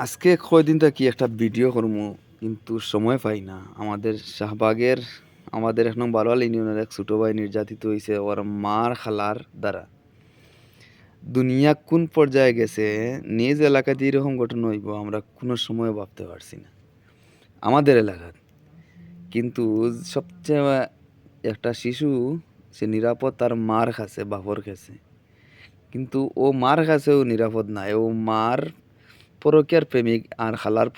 আজকে কয়দিন কি একটা ভিডিও করবো কিন্তু সময় পাই না। আমাদের শাহবাগের আমাদের এক নং বারোয়াল ইউনিয়নের এক ছোট ভাই নির্যাতিত হয়েছে ওর মার খালার দ্বারা। দুনিয়া কোন পর্যায়ে গেছে, নিজ এলাকাতে এরকম ঘটনা হইব আমরা কোনো সময় ভাবতে পারছি না আমাদের এলাকার। কিন্তু সবচেয়ে একটা শিশু সে নিরাপদ তার মার কাছে, বাপর কাছে। কিন্তু ও মার কাছেও নিরাপদ নাই, ও মার পরকীয়ার প্রেমিক আর খালার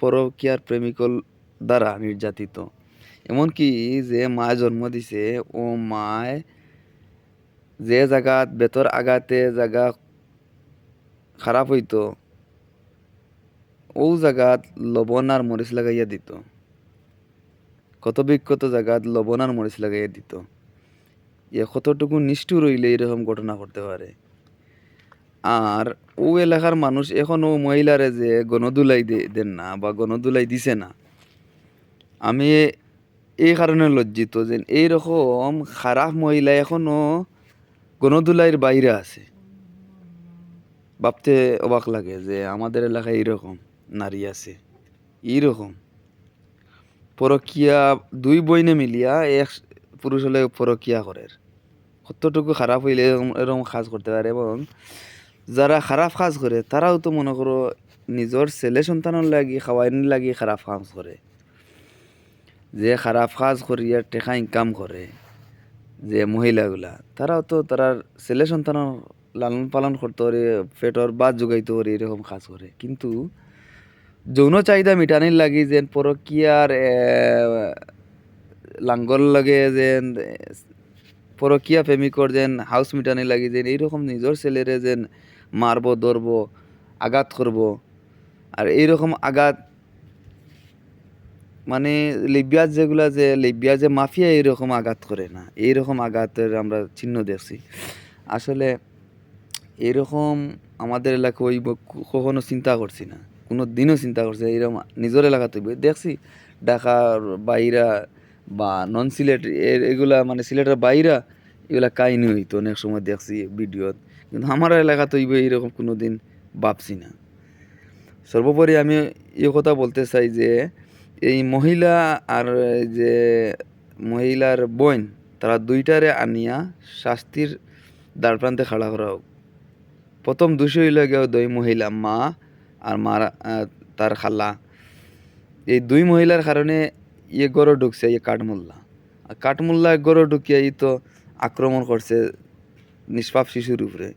পরকীয়ার প্রেমিকল দ্বারা নির্যাতিত। এমনকি যে মায় জন্ম দিছে ও মায় যে জায়গাত বেতর আগাতে জায়গা খারাপ হইতো ও জায়গাত লবণ আর মরিচ লাগাইয়া দিত। কত বিক্ষত জায়গাত লবণ আর মরিচ লাগাইয়া দিত। কতটুকু নিষ্ঠুর হইলে এরকম ঘটনা করতে পারে। আর ও এলাকার মানুষ এখনো মহিলারে যে গণদুলাই দেন না বা গণদুলাই দিছে না। আমি এই কারণে লজ্জিত যে এইরকম খারাপ মহিলা এখনো গণদুলাইয়ের বাইরে আছে। ভাবতে অবাক লাগে যে আমাদের এলাকায় এইরকম নারী আছে। এইরকম পরকিয়া দুই বইনে মিলিয়া এক পুরুষ হলে পরকিয়া করে। কতটুকু খারাপ হইলে এরকম কাজ করতে পারে। এবং যারা খারাপ কাজ করে তারাও তো মনে করো নিজের ছেলে সন্তানের লাগি খাওয়াইনি লাগি খারাপ কাজ করে। যে খারাপ কাজ করিয়া টেকা ইনকাম করে যে মহিলাগুলা, তারাও তো তারার ছেলে সন্তানের লালন পালন করতে পারে, পেটর বাদ যোগাইতে পারে, এরকম কাজ করে। কিন্তু যৌন চাহিদা মিটানির লাগি যেন পরকিয়ার লাঙ্গল লাগে যেন পরকিয়া প্রেমিকর যেন হাউস মিটানি লাগি যেন এইরকম নিজের ছেলেরে যেন মারব ধরব আঘাত করব। আর এইরকম আঘাত মানে লিবিয়া যেগুলা যে লিবিয়া যে মাফিয়া এইরকম আঘাত করে না, এইরকম আঘাতের আমরা চিহ্ন দেখছি। আসলে এরকম আমাদের এলাকা ওই কখনো চিন্তা করছি না, কোনো দিনও চিন্তা করছি এরকম নিজের এলাকাতে দেখছি। ঢাকার বাইরা বা নন সিলেট এগুলা মানে সিলেটের বাইরা এগুলা কাহিনী হইতো অনেক সময় দেখছি ভিডিওত। কিন্তু আমার এলাকাতে এইরকম কোনো দিন ভাবছি না। সর্বোপরি আমি এই কথা বলতে চাই যে এই মহিলা আর যে মহিলার বোন তারা দুইটারে আনিয়া শাস্তির দ্বারপ্রান্তে খাড়া করা হোক। প্রথম দোষী হইল গিয়ে দুই মহিলা, মা আর মার তার খালা। এই দুই মহিলার কারণে গড়ে ঢুকছে কাঠমোল্লা। আর কাঠমোল্লা গড়ে ঢুকিয়ে তো আক্রমণ করছে নিষ্পাপ শিশুর উপরে।